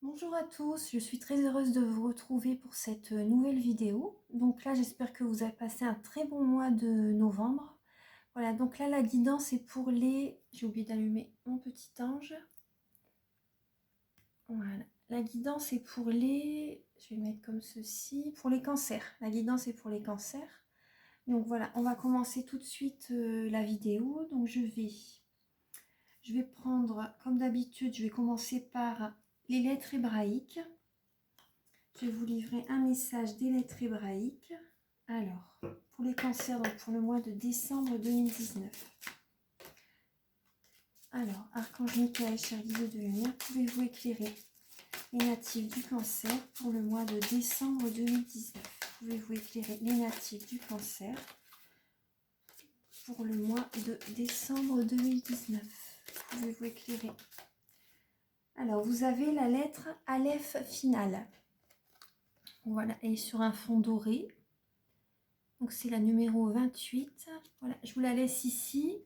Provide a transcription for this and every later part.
Bonjour à tous, je suis très heureuse de vous retrouver pour cette nouvelle vidéo. Donc là, j'espère que vous avez passé un très bon mois de novembre. Voilà, donc là, la guidance est pour les... J'ai oublié d'allumer mon petit ange. Voilà, la guidance est pour les... Je vais le mettre comme ceci, pour les cancers. La guidance est pour les cancers. Donc voilà, on va commencer tout de suite la vidéo. Donc je vais prendre, comme d'habitude, je vais commencer par les lettres hébraïques. Je vais vous livrer un message des lettres hébraïques. Alors, pour les cancers, donc pour le mois de décembre 2019. Alors, Archange Michael, cher guide de lumière, pouvez-vous éclairer les natifs du cancer pour le mois de décembre 2019? Pouvez-vous éclairer les natifs du cancer pour le mois de décembre 2019? Pouvez-vous éclairer? Alors, vous avez la lettre Aleph finale. Voilà, et sur un fond doré. Donc c'est la numéro 28. Voilà, je vous la laisse ici.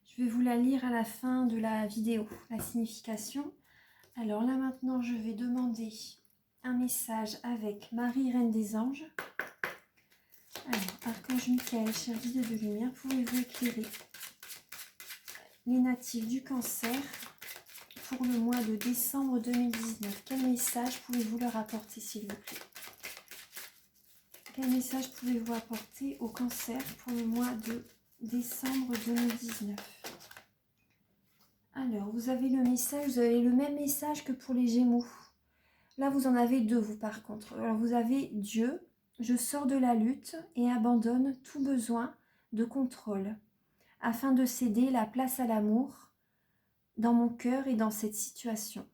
Je vais vous la lire à la fin de la vidéo, la signification. Alors là maintenant, je vais demander un message avec Marie, Reine des Anges. Alors, Archange Michael, cher guide de lumière, pouvez-vous éclairer les natifs du cancer pour le mois de décembre 2019? Quel message pouvez-vous leur apporter, s'il vous plaît? Quel message pouvez-vous apporter au cancer pour le mois de décembre 2019? Alors, vous avez le message, vous avez le même message que pour les Gémeaux. Là, vous en avez deux, vous, par contre. Alors, vous avez Dieu, je sors de la lutte et abandonne tout besoin de contrôle, afin de céder la place à l'amour dans mon cœur et dans cette situation.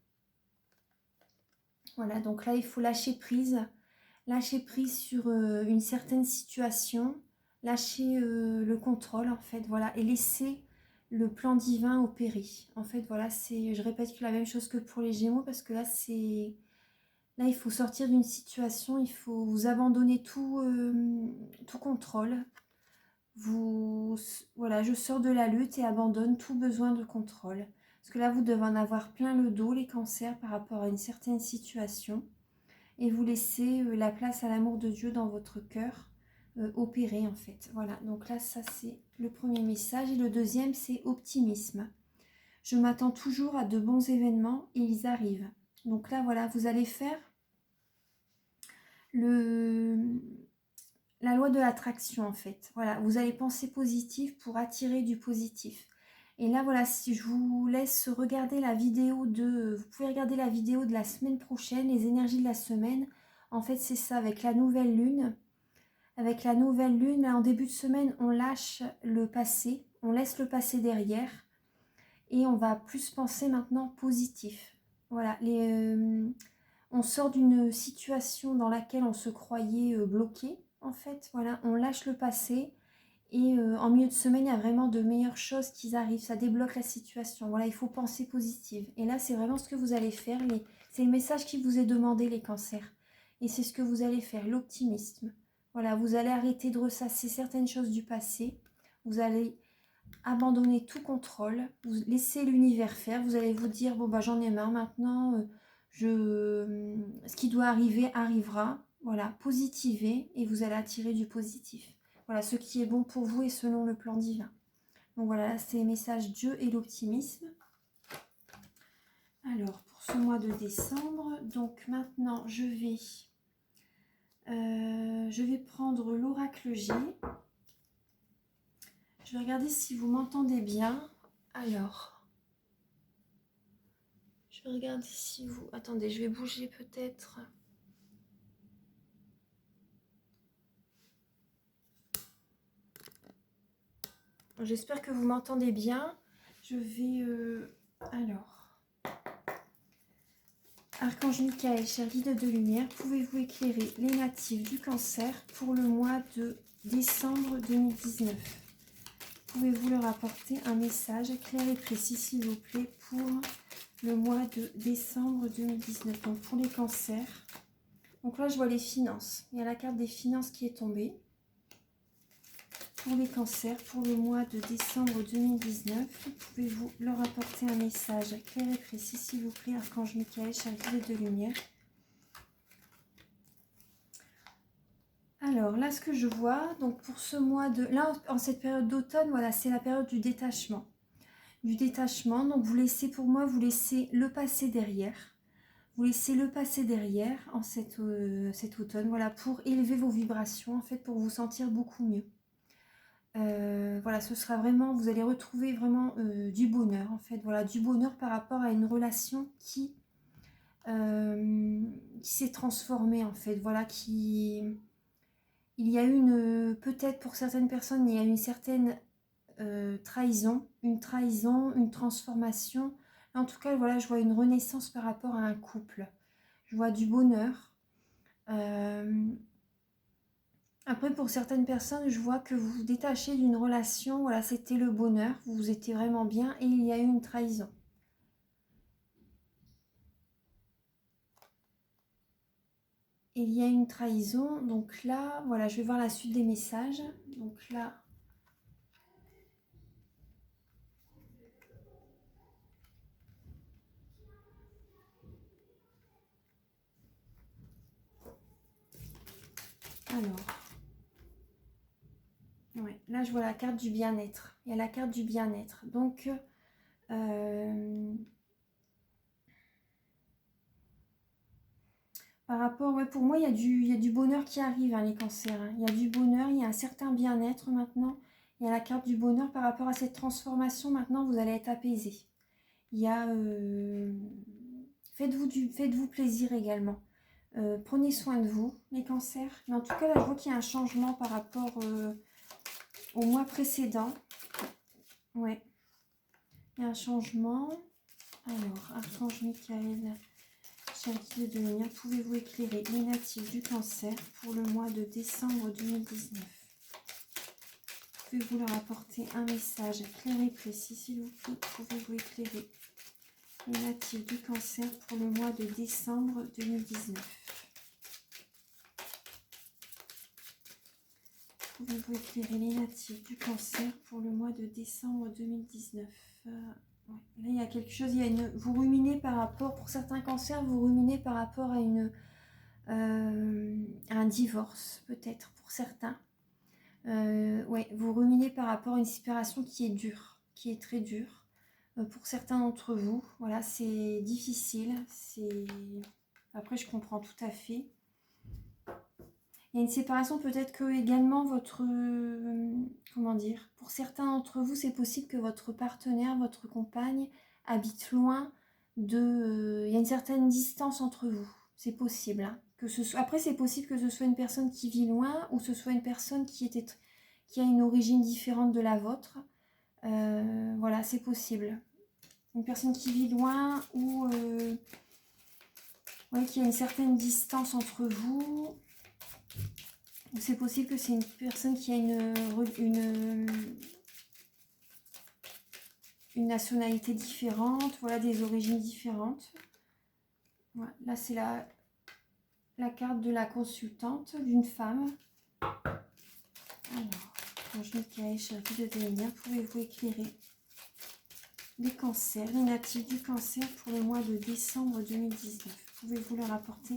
Voilà, donc là, il faut lâcher prise sur une certaine situation, lâcher le contrôle, en fait, voilà, et laisser le plan divin opérer. En fait, voilà, je répète que la même chose que pour les Gémeaux, parce que là, il faut sortir d'une situation, il faut vous abandonner tout contrôle. Voilà, je sors de la lutte et abandonne tout besoin de contrôle. Parce que là, vous devez en avoir plein le dos, les cancers, par rapport à une certaine situation. Et vous laissez la place à l'amour de Dieu dans votre cœur opérer, en fait. Voilà, donc là, ça, c'est le premier message. Et le deuxième, c'est optimisme. Je m'attends toujours à de bons événements et ils arrivent. Donc là, voilà, vous allez faire la loi de l'attraction, en fait. Voilà, vous allez penser positif pour attirer du positif. Et là, voilà, si je vous laisse regarder la vidéo vous pouvez regarder la vidéo de la semaine prochaine, les énergies de la semaine. En fait, c'est ça, avec la nouvelle lune. Avec la nouvelle lune, là, en début de semaine, on lâche le passé, on laisse le passé derrière et on va plus penser maintenant positif. Voilà, on sort d'une situation dans laquelle on se croyait bloqué, en fait. Voilà, on lâche le passé et en milieu de semaine, il y a vraiment de meilleures choses qui arrivent. Ça débloque la situation. Voilà, il faut penser positive. Et là, c'est vraiment ce que vous allez faire. C'est le message qui vous est demandé, les cancers. Et c'est ce que vous allez faire, l'optimisme. Voilà, vous allez arrêter de ressasser certaines choses du passé. Vous allez abandonner tout contrôle. Vous laissez l'univers faire. Vous allez vous dire, bon, bah, j'en ai marre maintenant. Ce qui doit arriver arrivera. Voilà, positivez et vous allez attirer du positif. Voilà, ce qui est bon pour vous et selon le plan divin. Donc voilà, c'est les messages Dieu et l'optimisme. Alors, pour ce mois de décembre, donc maintenant, je vais prendre l'oracle G. Je vais regarder si vous m'entendez bien. Alors, je vais regarder si vous... Attendez, je vais bouger peut-être. J'espère que vous m'entendez bien. Je vais... Alors... Archange Michael, cher guide de lumière, pouvez-vous éclairer les natifs du cancer pour le mois de décembre 2019? Pouvez-vous leur apporter un message clair et précis, s'il vous plaît, pour le mois de décembre 2019? Donc pour les cancers. Donc là, je vois les finances. Il y a la carte des finances qui est tombée. pour les cancers, pour le mois de décembre 2019. Pouvez-vous leur apporter un message clair et précis, s'il vous plaît, Archange Michael, chariot de lumière. Alors là, ce que je vois, donc pour ce mois de... Là, en cette période d'automne, voilà, c'est la période du détachement. Du détachement, donc vous laissez, pour moi, vous laissez le passé derrière. Vous laissez le passé derrière en cet automne, voilà, pour élever vos vibrations, en fait, pour vous sentir beaucoup mieux. Voilà, ce sera vraiment, vous allez retrouver vraiment du bonheur, en fait, voilà, du bonheur par rapport à une relation qui s'est transformée, en fait, voilà, il y a une, peut-être pour certaines personnes, il y a une certaine trahison, une transformation. En tout cas, voilà, je vois une renaissance par rapport à un couple. Je vois du bonheur. Après, pour certaines personnes, je vois que vous vous détachez d'une relation. Voilà, c'était le bonheur, vous étiez vraiment bien et il y a eu une trahison. Il y a une trahison, donc là, voilà, je vais voir la suite des messages. Donc là, alors, ouais, là je vois la carte du bien-être. Il y a la carte du bien-être. Donc, par rapport, ouais, pour moi, il y a du bonheur qui arrive, hein, les cancers. Hein. Il y a du bonheur, il y a un certain bien-être maintenant. Il y a la carte du bonheur par rapport à cette transformation. Maintenant, vous allez être apaisé. Il y a... faites-vous plaisir également. Prenez soin de vous, les cancers. Mais en tout cas, là, je vois qu'il y a un changement par rapport au mois précédent. Ouais, il y a un changement. Alors, Archange Michael, chariot de lumière, pouvez-vous éclairer les natifs du cancer pour le mois de décembre 2019? Pouvez-vous leur apporter un message clair et précis, s'il vous plaît? Pouvez-vous éclairer les natifs du cancer pour le mois de décembre 2019? Pouvez-vous éclairer les natifs du cancer pour le mois de décembre 2019? Ouais. Là, il y a quelque chose, vous ruminez par rapport, pour certains cancers, vous ruminez par rapport à un divorce, peut-être, pour certains. Ouais, vous ruminez par rapport à une séparation qui est dure, qui est très dure. Pour certains d'entre vous, voilà, c'est difficile. Après, je comprends tout à fait. Il y a une séparation, peut-être que également votre... comment dire? Pour certains d'entre vous, c'est possible que votre partenaire, votre compagne habite loin de... il y a une certaine distance entre vous. C'est possible. Hein, après, c'est possible que ce soit une personne qui vit loin ou ce soit une personne qui a une origine différente de la vôtre. Voilà, c'est possible. Une personne qui vit loin ou ouais, qui a une certaine distance entre vous. C'est possible que c'est une personne qui a une nationalité différente, voilà, des origines différentes. Voilà, là, c'est la carte de la consultante d'une femme. Alors, Ange Michael, chariot de lumière, pouvez-vous éclairer les cancers, les natifs du cancer pour le mois de décembre 2019? Pouvez-vous leur apporter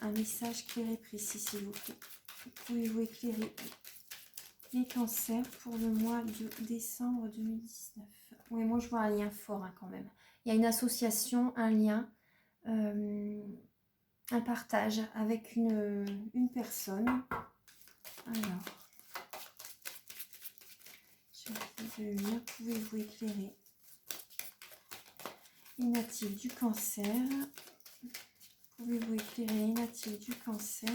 un message clair et précis, s'il vous plaît? Pouvez-vous éclairer les cancers pour le mois de décembre 2019? Oui, moi je vois un lien fort, hein, quand même. Il y a une association, un lien, un partage avec une personne. Alors, pouvez-vous éclairer les natifs du cancer? Pouvez-vous éclairer les natifs du cancer?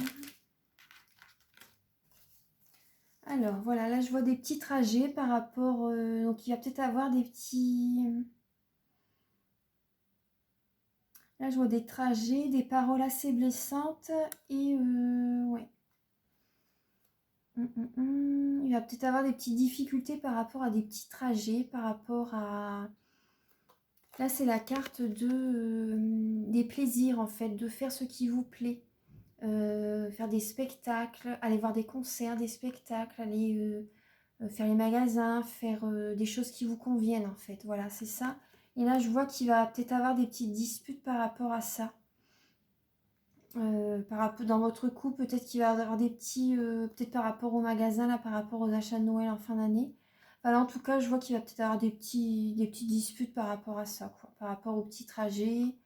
Alors, voilà, là, je vois des petits trajets par rapport... donc, il va peut-être avoir des petits... Là, je vois des trajets, des paroles assez blessantes et... ouais. Il va peut-être avoir des petites difficultés par rapport à des petits trajets, par rapport à... Là, c'est la carte des plaisirs, en fait, de faire ce qui vous plaît. Faire des spectacles, aller voir des concerts, des spectacles, aller faire les magasins, faire des choses qui vous conviennent en fait. Voilà, c'est ça. Et là, je vois qu'il va peut-être avoir des petites disputes par rapport à ça. Par rapport, dans votre couple, peut-être qu'il va y avoir des petits, peut-être par rapport au magasin, là, par rapport aux achats de Noël en fin d'année. Voilà, en tout cas, je vois qu'il va peut-être avoir des petites disputes par rapport à ça, quoi. Par rapport aux petits trajets,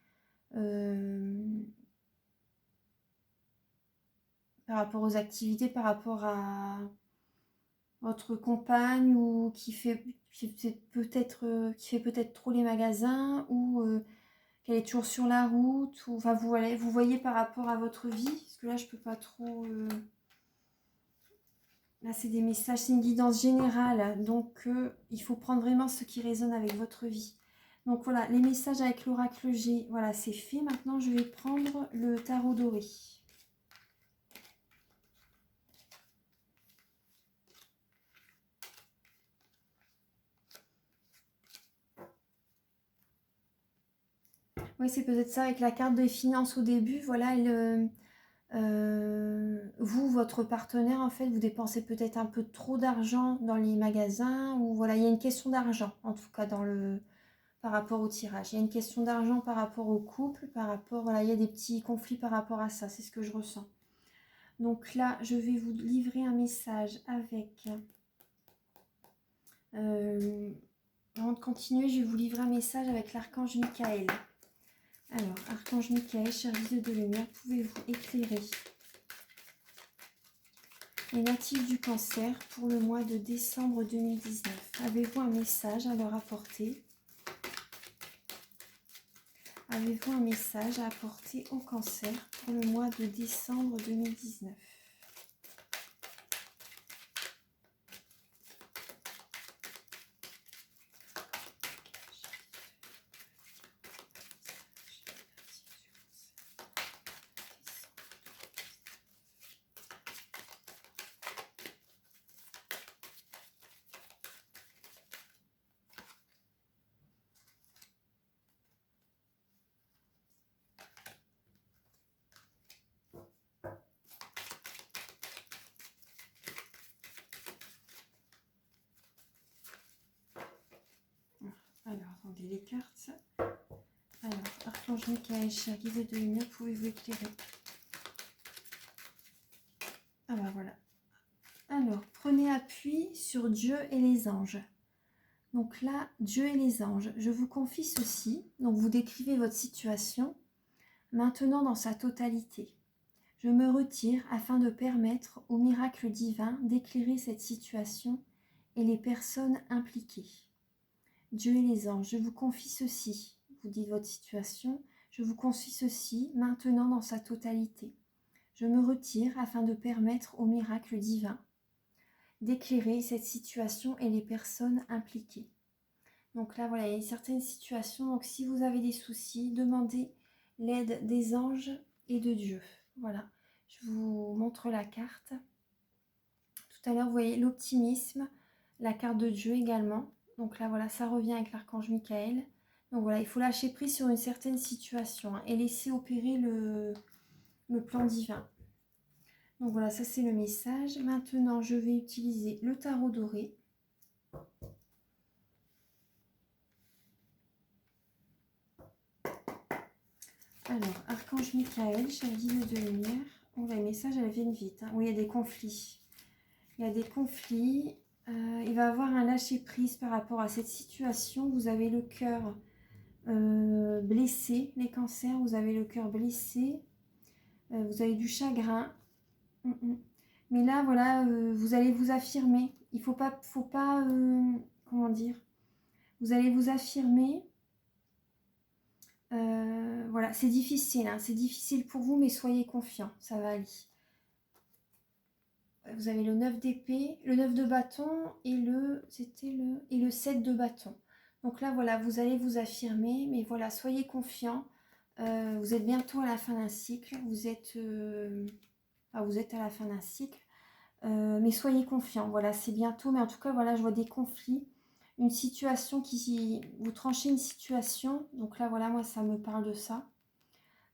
par rapport aux activités, par rapport à votre compagne ou qui fait peut-être trop les magasins ou qu'elle est toujours sur la route ou enfin vous voyez par rapport à votre vie parce que là je peux pas trop là c'est des messages, c'est une guidance générale donc il faut prendre vraiment ce qui résonne avec votre vie. Donc voilà, les messages avec l'oracle G, voilà, c'est fait. Maintenant je vais prendre le tarot doré. Oui, c'est peut-être ça avec la carte des finances au début. Voilà, vous, votre partenaire, en fait, vous dépensez peut-être un peu trop d'argent dans les magasins. Ou voilà, il y a une question d'argent, en tout cas, par rapport au tirage. Il y a une question d'argent par rapport au couple, par rapport... Voilà, il y a des petits conflits par rapport à ça. C'est ce que je ressens. Donc là, je vais vous livrer un message avec... avant de continuer, je vais vous livrer un message avec l'archange Michael. Alors, archange Michael, cher guide de lumière, pouvez-vous éclairer les natifs du Cancer pour le mois de décembre 2019? Avez-vous un message à leur apporter? Avez-vous un message à apporter au Cancer pour le mois de décembre 2019? Alors, attendez les cartes. Alors, archange Michael, cher guide de lumière, pouvez-vous éclairer? Ah bah voilà. Alors, prenez appui sur Dieu et les anges. Donc là, Dieu et les anges, je vous confie ceci. Donc vous décrivez votre situation maintenant dans sa totalité. Je me retire afin de permettre au miracle divin d'éclairer cette situation et les personnes impliquées. Dieu et les anges, je vous confie ceci. Vous dites votre situation. Je vous confie ceci maintenant dans sa totalité. Je me retire afin de permettre au miracle divin d'éclairer cette situation et les personnes impliquées. Donc là, voilà, il y a certaines situations. Donc si vous avez des soucis, demandez l'aide des anges et de Dieu. Voilà, je vous montre la carte. Tout à l'heure, vous voyez l'optimisme, la carte de Dieu également. Donc là, voilà, ça revient avec l'archange Michael. Donc voilà, il faut lâcher prise sur une certaine situation et laisser opérer le plan divin. Donc voilà, ça c'est le message. Maintenant, je vais utiliser le tarot doré. Alors, archange Michael, cher guide de lumière. Oh, les messages, elles viennent vite. Hein. Oui, il y a des conflits. Il y a des conflits. Il va y avoir un lâcher-prise par rapport à cette situation. Vous avez le cœur blessé. Les cancers, vous avez le cœur blessé. Vous avez du chagrin. Mais là, voilà, vous allez vous affirmer. Il faut pas comment dire, vous allez vous affirmer. Voilà, c'est difficile, hein, c'est difficile pour vous, mais soyez confiants, ça va aller. Vous avez le 9 d'épée, le 9 de bâton et le 7 de bâton. Donc là, voilà, vous allez vous affirmer, mais voilà, soyez confiants. Vous êtes bientôt à la fin d'un cycle, vous êtes à la fin d'un cycle, mais soyez confiants. Voilà, c'est bientôt, mais en tout cas, voilà, je vois des conflits. Une situation vous tranchez une situation, donc là voilà, moi ça me parle de ça.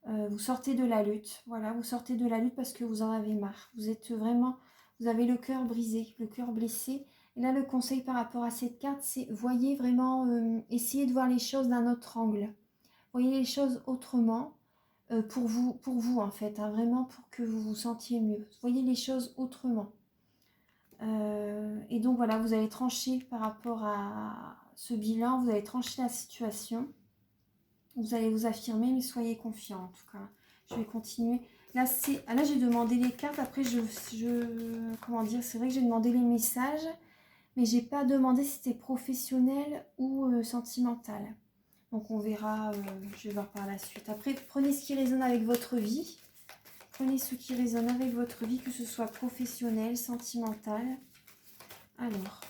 Vous sortez de la lutte, voilà, vous sortez de la lutte parce que vous en avez marre. Vous êtes vraiment, vous avez le cœur brisé, le cœur blessé, Et là, le conseil par rapport à cette carte, c'est voyez vraiment, essayez de voir les choses d'un autre angle. Voyez les choses autrement pour vous en fait, hein, vraiment pour que vous vous sentiez mieux. Voyez les choses autrement. Et donc voilà, vous allez trancher par rapport à ce bilan, vous allez trancher la situation. Vous allez vous affirmer, mais soyez confiants en tout cas. Je vais continuer. Là, là j'ai demandé les cartes. Après, comment dire, c'est vrai que j'ai demandé les messages, mais j'ai pas demandé si c'était professionnel ou sentimental. Donc on verra, je vais voir par la suite. Après, prenez ce qui résonne avec votre vie. Prenez ce qui résonne avec votre vie, que ce soit professionnel, sentimental. Alors,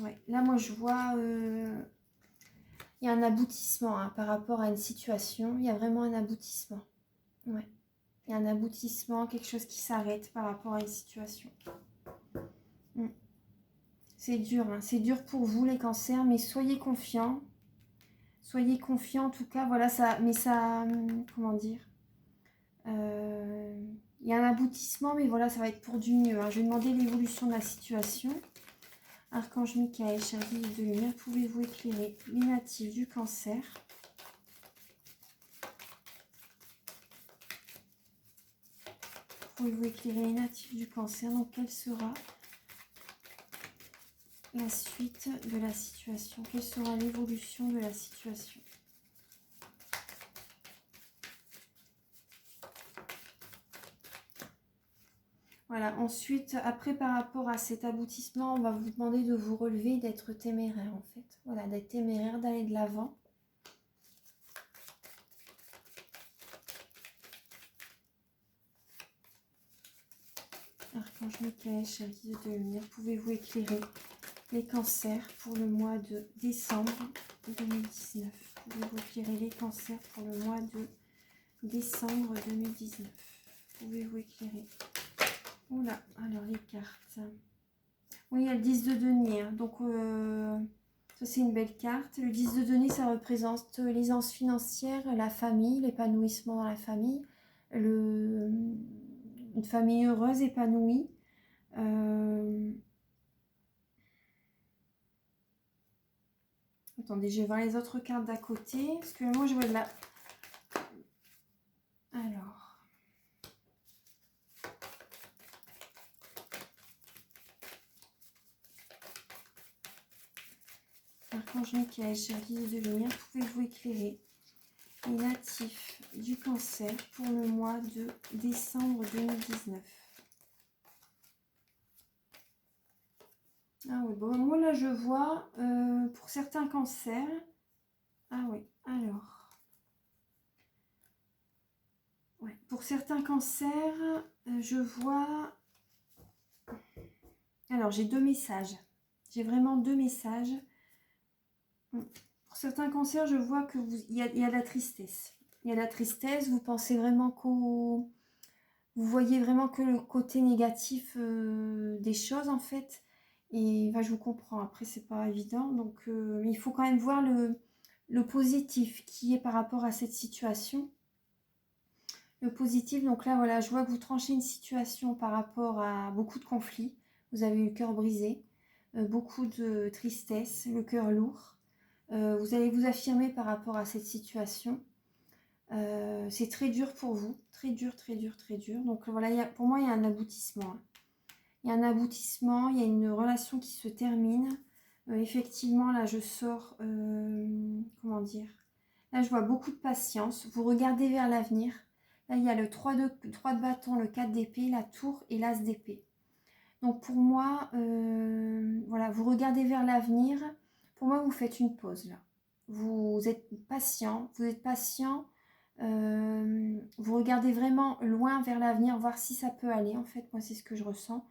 ouais, là moi je vois, il y a un aboutissement hein, par rapport à une situation. Il y a vraiment un aboutissement. Ouais. Il y a un aboutissement, quelque chose qui s'arrête par rapport à une situation. C'est dur, hein. C'est dur pour vous les cancers, mais soyez confiants. Soyez confiants en tout cas, voilà, ça, mais ça, comment dire, il y a un aboutissement, mais voilà, ça va être pour du mieux, hein. Je vais demander l'évolution de la situation. Archange Michael, chers guides de lumière, pouvez-vous éclairer les natifs du cancer? Pouvez-vous éclairer les natifs du cancer? Donc, quelle sera la suite de la situation? Quelle sera l'évolution de la situation? Voilà, ensuite, après par rapport à cet aboutissement, on va vous demander de vous relever, d'être téméraire en fait. Voilà, d'être téméraire, d'aller de l'avant. Archange Michael, chers guides de lumière, pouvez-vous éclairer les cancers pour le mois de décembre 2019? Pouvez-vous éclairer les cancers pour le mois de décembre 2019? Pouvez-vous éclairer? Oula, alors les cartes. Oui, il y a le 10 de denier. Hein. Donc, ça, c'est une belle carte. Le 10 de denier, ça représente l'aisance financière, la famille, l'épanouissement dans la famille, une famille heureuse, épanouie. Attendez, je vais voir les autres cartes d'à côté. Parce que moi, je vois de la... Alors... Archange Michael, chers guides de lumière, pouvez-vous éclairer les natifs du cancer pour le mois de décembre 2019? Ah oui, bon, moi là je vois pour certains cancers. Ah oui, alors. Ouais, pour certains cancers, je vois. Alors j'ai deux messages. J'ai vraiment deux messages. Pour certains cancers, je vois que il y a de la tristesse. Il y a de la tristesse, vous pensez vraiment qu'au. Vous voyez vraiment que le côté négatif des choses en fait. Et bah, je vous comprends, après c'est pas évident. Donc il faut quand même voir le positif qui est par rapport à cette situation. Le positif, donc là voilà, je vois que vous tranchez une situation par rapport à beaucoup de conflits. Vous avez eu le cœur brisé, beaucoup de tristesse, le cœur lourd. Vous allez vous affirmer par rapport à cette situation. C'est très dur pour vous, très dur, très dur, très dur. Donc voilà, pour moi, il y a un aboutissement. Hein. Il y a un aboutissement, il y a une relation qui se termine. Effectivement, là, je sors, comment dire? Là, je vois beaucoup de patience. Vous regardez vers l'avenir. Là, il y a le 3 de bâton, le 4 d'épée, la tour et l'as d'épée. Donc pour moi, voilà, vous regardez vers l'avenir. Pour moi, vous faites une pause là. Vous êtes patient, vous regardez vraiment loin vers l'avenir, voir si ça peut aller. En fait, moi, c'est ce que je ressens.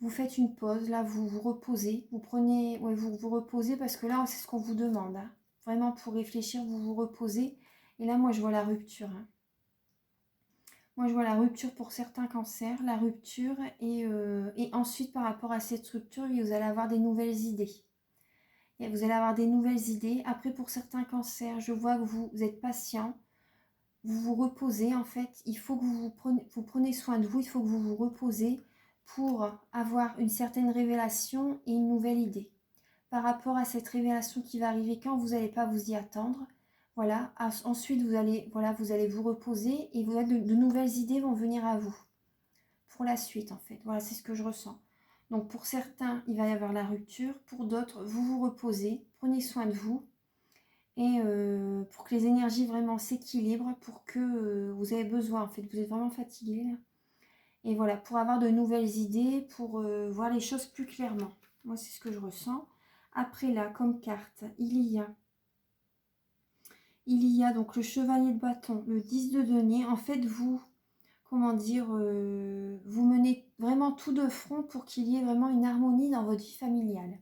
Vous faites une pause, là, vous vous reposez. Vous prenez, ouais, vous vous reposez parce que là, c'est ce qu'on vous demande. Hein. Vraiment, pour réfléchir, vous vous reposez. Et là, moi, je vois la rupture. Hein. Moi, je vois la rupture pour certains cancers, la rupture. Et ensuite, par rapport à cette rupture, vous allez avoir des nouvelles idées. Et vous allez avoir des nouvelles idées. Après, pour certains cancers, je vois que vous êtes patient. Vous vous reposez, en fait. Il faut que vous prenez soin de vous. Il faut que vous vous reposez. pour avoir une certaine révélation et une nouvelle idée. Par rapport à cette révélation qui va arriver quand vous n'allez pas vous y attendre, voilà. Ensuite, vous allez vous reposer et de nouvelles idées vont venir à vous pour la suite en fait. Voilà, c'est ce que je ressens. Donc pour certains, il va y avoir la rupture. Pour d'autres, vous vous reposez, prenez soin de vous. Et pour que les énergies vraiment s'équilibrent, pour que vous avez besoin, en fait, vous êtes vraiment fatigué là. Et voilà, pour avoir de nouvelles idées, pour voir les choses plus clairement. Moi, c'est ce que je ressens. Après là, comme carte, il y a donc le chevalier de bâton, le 10 de denier. En fait, vous, comment dire, vous menez vraiment tout de front pour qu'il y ait vraiment une harmonie dans votre vie familiale.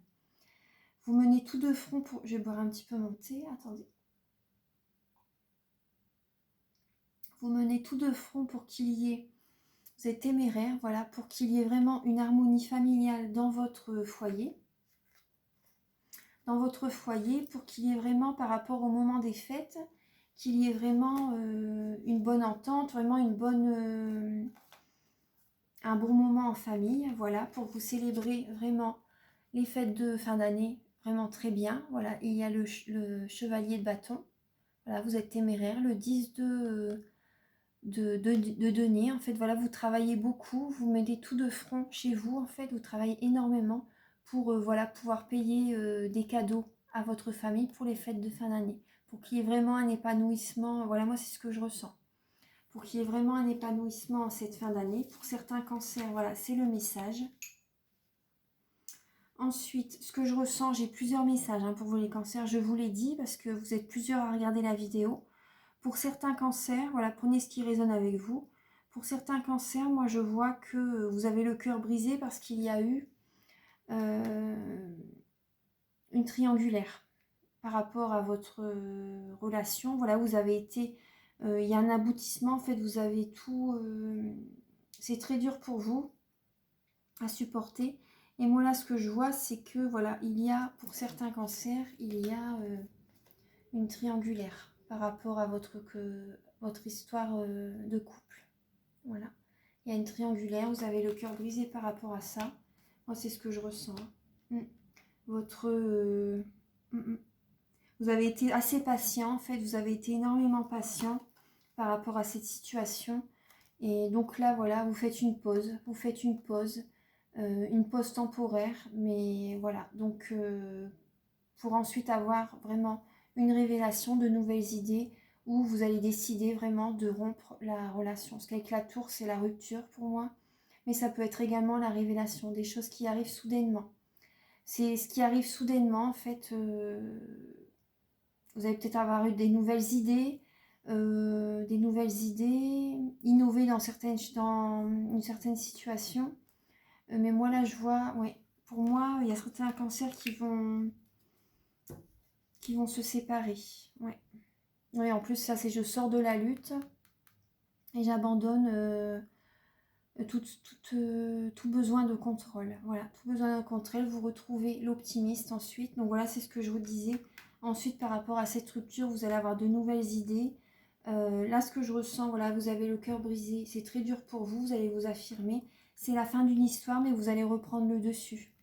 Vous menez tout de front pour... Je vais boire un petit peu mon thé, attendez. Vous menez tout de front pour qu'il y ait... Vous êtes téméraire, voilà, pour qu'il y ait vraiment une harmonie familiale dans votre foyer. Dans votre foyer, pour qu'il y ait vraiment, par rapport au moment des fêtes, qu'il y ait vraiment une bonne entente, vraiment une bonne... un bon moment en famille, voilà, pour vous célébrer vraiment les fêtes de fin d'année, vraiment très bien. Voilà, il y a le chevalier de bâton, voilà, vous êtes téméraire, le 10 de denier, en fait, voilà, vous travaillez beaucoup, vous mettez tout de front chez vous, en fait, vous travaillez énormément pour, voilà, pouvoir payer des cadeaux à votre famille pour les fêtes de fin d'année, pour qu'il y ait vraiment un épanouissement, voilà, moi, c'est ce que je ressens. Pour qu'il y ait vraiment un épanouissement en cette fin d'année. Pour certains cancers, voilà, c'est le message. Ensuite, ce que je ressens, j'ai plusieurs messages pour vous les cancers, je vous l'ai dit parce que vous êtes plusieurs à regarder la vidéo. Pour certains cancers, voilà, prenez ce qui résonne avec vous. Pour certains cancers, moi je vois que vous avez le cœur brisé parce qu'il y a eu une triangulaire par rapport à votre relation. Voilà, vous avez été... il y a un aboutissement, en fait, vous avez tout... c'est très dur pour vous à supporter. Et moi là, ce que je vois, c'est que voilà, il y a, pour certains cancers, il y a une triangulaire par rapport à votre histoire de couple. Voilà. Il y a une triangulaire, vous avez le cœur brisé par rapport à ça. Moi, c'est ce que je ressens. Votre... Vous avez été assez patient, en fait. Vous avez été énormément patient par rapport à cette situation. Et donc là, voilà, vous faites une pause. Vous faites une pause temporaire. Mais voilà, donc pour ensuite avoir vraiment une révélation, de nouvelles idées, où vous allez décider vraiment de rompre la relation. Parce qu'avec la tour, c'est la rupture pour moi. Mais ça peut être également la révélation, des choses qui arrivent soudainement. C'est ce qui arrive soudainement, en fait. Vous allez peut-être avoir eu des nouvelles idées, innover dans une certaine situation. Mais moi, là, je vois, ouais, pour moi, il y a certains cancers qui vont se séparer. Ouais. Oui, en plus, ça, c'est je sors de la lutte et j'abandonne tout besoin de contrôle. Voilà, tout besoin de contrôle. Vous retrouvez l'optimiste ensuite. Donc voilà, c'est ce que je vous disais. Ensuite, par rapport à cette rupture, vous allez avoir de nouvelles idées. Là, ce que je ressens, voilà, vous avez le cœur brisé. C'est très dur pour vous, vous allez vous affirmer. C'est la fin d'une histoire, mais vous allez reprendre le dessus.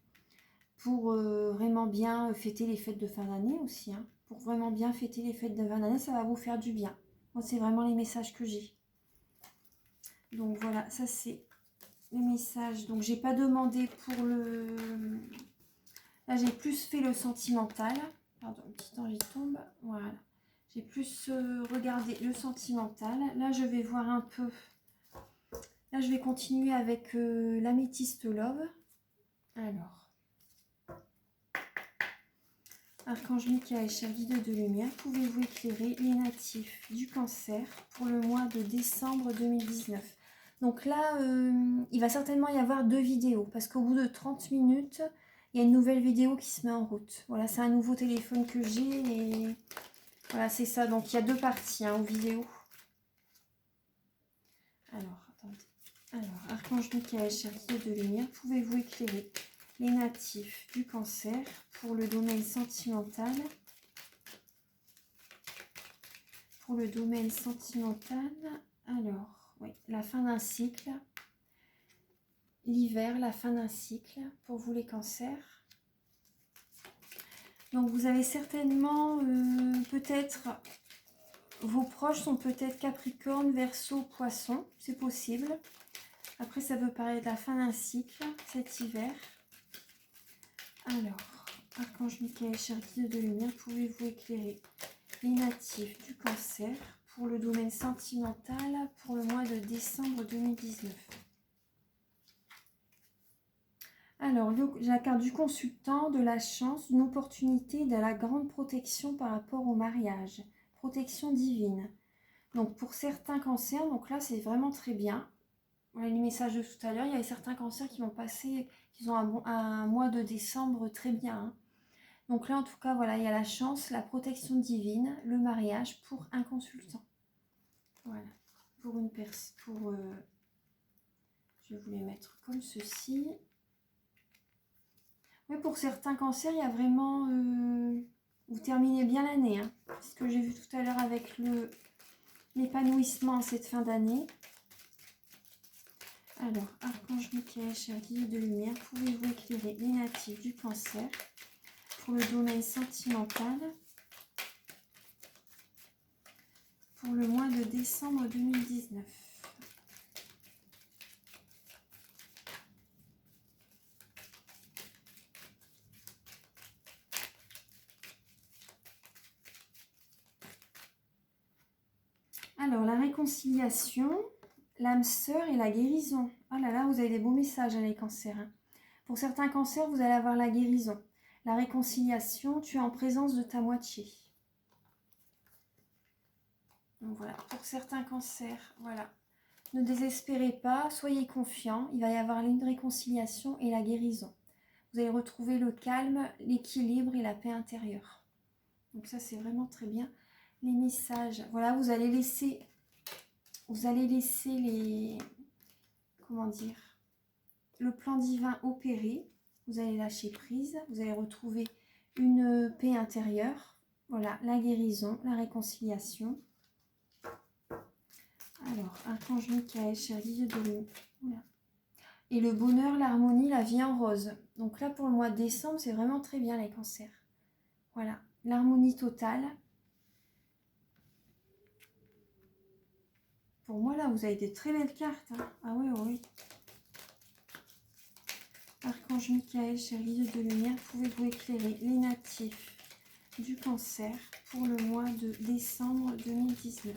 Pour vraiment bien fêter les fêtes de fin d'année aussi. Pour vraiment bien fêter les fêtes de fin d'année, ça va vous faire du bien. Moi, c'est vraiment les messages que j'ai. Donc voilà, ça c'est les messages. Donc j'ai pas demandé pour le... Là, j'ai plus fait le sentimental. Pardon, un petit temps, j'y tombe. Voilà. J'ai plus regardé le sentimental. Là, je vais voir un peu... Là, je vais continuer avec l'améthyste love. Alors... Archange Michael, cher guide de lumière, pouvez-vous éclairer les natifs du cancer pour le mois de décembre 2019? Donc là, il va certainement y avoir 2 vidéos, parce qu'au bout de 30 minutes, il y a une nouvelle vidéo qui se met en route. Voilà, c'est un nouveau téléphone que j'ai, et voilà, c'est ça. Donc il y a 2 parties aux vidéos. Alors, attendez. Alors, Archange Michael, cher guide de lumière, pouvez-vous éclairer les natifs du cancer pour le domaine sentimental? Pour le domaine sentimental, alors, oui, la fin d'un cycle. l'hiver, la fin d'un cycle pour vous les cancers. Donc vous avez certainement peut-être, vos proches sont peut-être Capricorne, Verseau, Poisson, c'est possible. Après ça peut parler de la fin d'un cycle cet hiver. Alors, Archange Michael, cher guide de lumière, pouvez-vous éclairer les natifs du cancer pour le domaine sentimental pour le mois de décembre 2019? Alors, la carte du consultant, de la chance, d'une opportunité, de la grande protection par rapport au mariage. Protection divine. Donc, pour certains cancers, donc là, c'est vraiment très bien. Voilà les messages de tout à l'heure. Il y avait certains cancers qui vont passer, qui ont un mois de décembre très bien. Hein. Donc là, en tout cas, voilà, il y a la chance, la protection divine, le mariage pour un consultant. Voilà. Pour une personne. Je vais vous les mettre comme ceci. Oui, pour certains cancers, il y a vraiment... vous terminez bien l'année. Hein. C'est ce que j'ai vu tout à l'heure avec l'épanouissement en cette fin d'année. Alors, Archange Michael, cher guide de lumière, pouvez-vous éclairer les natifs du cancer pour le domaine sentimental pour le mois de décembre 2019? Alors, la réconciliation, l'âme sœur et la guérison. Oh là là, vous avez des beaux messages, hein, les cancers. Hein. Pour certains cancers, vous allez avoir la guérison. La réconciliation, tu es en présence de ta moitié. Donc voilà, pour certains cancers, voilà. Ne désespérez pas, soyez confiants. Il va y avoir une réconciliation et la guérison. Vous allez retrouver le calme, l'équilibre et la paix intérieure. Donc ça, c'est vraiment très bien. Les messages, voilà, vous allez laisser les... Comment dire, le plan divin opérer. Vous allez lâcher prise. Vous allez retrouver une paix intérieure. Voilà, la guérison, la réconciliation. Alors, Archange Michael, cher guide de lumière. Et le bonheur, l'harmonie, la vie en rose. Donc là, pour le mois de décembre, c'est vraiment très bien les cancers. Voilà, l'harmonie totale. Pour moi, là, vous avez des très belles cartes. Hein. Ah oui, oui. Archange Michael, cher guide de lumière, pouvez-vous éclairer les natifs du cancer pour le mois de décembre 2019?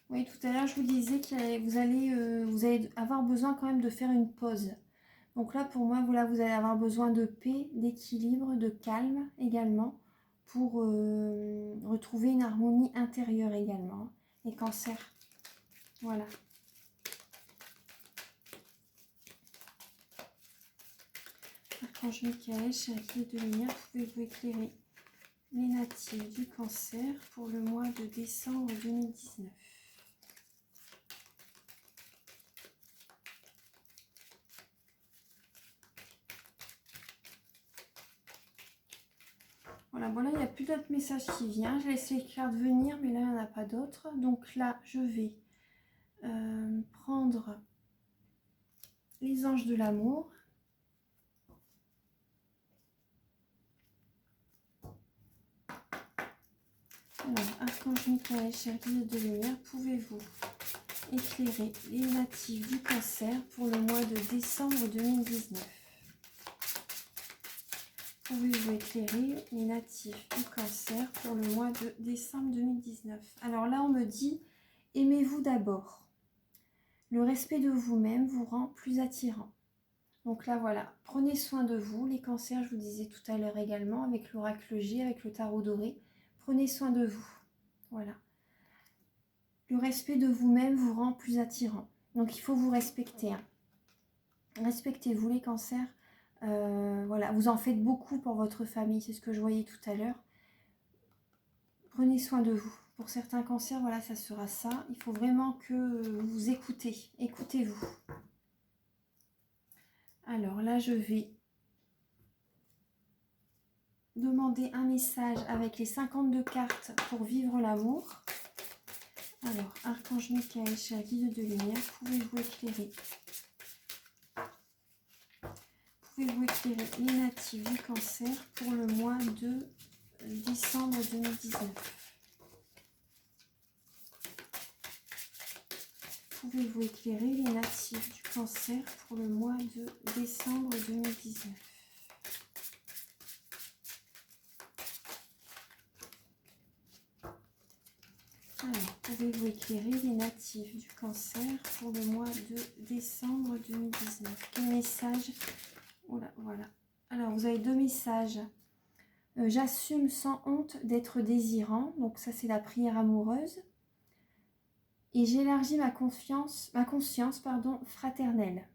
Oui, tout à l'heure, je vous disais que vous allez avoir besoin quand même de faire une pause. Donc là, pour moi, voilà, vous allez avoir besoin de paix, d'équilibre, de calme également pour retrouver une harmonie intérieure également. Les cancers, voilà. Archange Michael, cher guide de lumière, pouvez-vous éclairer les natifs du cancer pour le mois de décembre 2019? Voilà, bon là, il n'y a plus d'autres messages qui viennent. Je laisse les cartes venir, mais là, il n'y en a pas d'autres. Donc là, je vais prendre les anges de l'amour. Alors, Archange Michael, cher guide de lumière, pouvez-vous éclairer les natifs du cancer pour le mois de décembre 2019? Pouvez-vous éclairer les natifs du cancer pour le mois de décembre 2019? Alors là, on me dit, aimez-vous d'abord. Le respect de vous-même vous rend plus attirant. Donc là, voilà, prenez soin de vous. Les cancers, je vous disais tout à l'heure également, avec l'oracle G, avec le tarot doré. Prenez soin de vous. Voilà. Le respect de vous-même vous rend plus attirant. Donc il faut vous respecter. Hein. Respectez-vous les cancers. Voilà, vous en faites beaucoup pour votre famille, c'est ce que je voyais tout à l'heure. Prenez soin de vous. Pour certains cancers, voilà, ça sera ça. Il faut vraiment que vous écoutez. Écoutez-vous. Alors là, je vais demander un message avec les 52 cartes pour vivre l'amour. Alors, Archange Michael, cher guide de lumière, pouvez-vous éclairer les natifs du cancer pour le mois de décembre 2019? Pouvez-vous éclairer les natifs du cancer pour le mois de décembre 2019? Alors, pouvez-vous éclairer les natifs du cancer pour le mois de décembre 2019? Quel message? Voilà. Alors, vous avez deux messages. J'assume sans honte d'être désirant. Donc, ça, c'est la prière amoureuse. Et j'élargis ma conscience fraternelle.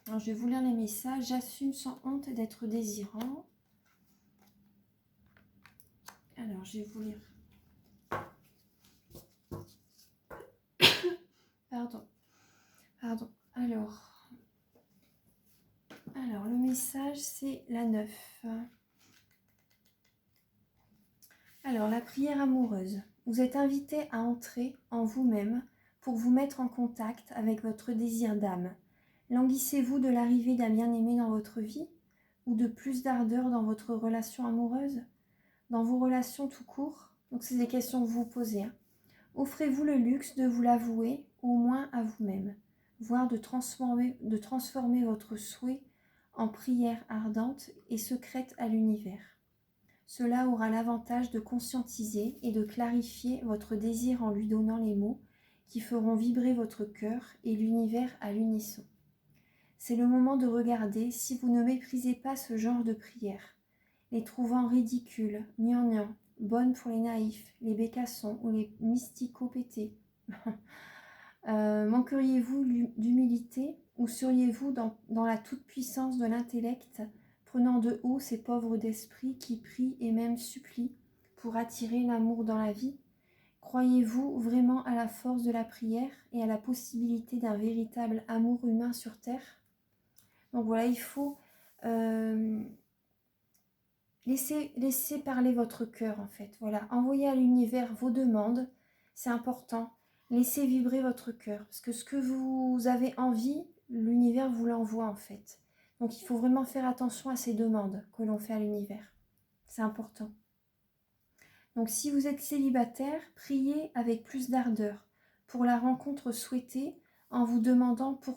Alors, je vais vous lire les messages. J'assume sans honte d'être désirant. Alors, je vais vous lire. Pardon. Alors, le message, c'est la 9. Alors, la prière amoureuse. Vous êtes invité à entrer en vous-même pour vous mettre en contact avec votre désir d'âme. Languissez-vous de l'arrivée d'un bien-aimé dans votre vie ou de plus d'ardeur dans votre relation amoureuse, dans vos relations tout court? Donc, c'est des questions que vous posez. Hein. Offrez-vous le luxe de vous l'avouer, au moins à vous-même, voire de transformer votre souhait en prière ardente et secrète à l'univers. Cela aura l'avantage de conscientiser et de clarifier votre désir en lui donnant les mots qui feront vibrer votre cœur et l'univers à l'unisson. C'est le moment de regarder si vous ne méprisez pas ce genre de prière, les trouvant ridicules, gnangnang, bonnes pour les naïfs, les bécassons ou les mysticopétés. Manqueriez-vous d'humilité ou seriez-vous dans la toute-puissance de l'intellect, prenant de haut ces pauvres d'esprit qui prient et même supplient pour attirer l'amour dans la vie? Croyez-vous vraiment à la force de la prière et à la possibilité d'un véritable amour humain sur terre? Donc voilà, il faut laisser parler votre cœur en fait. Voilà, envoyez à l'univers vos demandes, c'est important. Laissez vibrer votre cœur, parce que ce que vous avez envie, l'univers vous l'envoie en fait. Donc il faut vraiment faire attention à ces demandes que l'on fait à l'univers. C'est important. Donc si vous êtes célibataire, priez avec plus d'ardeur pour la rencontre souhaitée en vous demandant pourquoi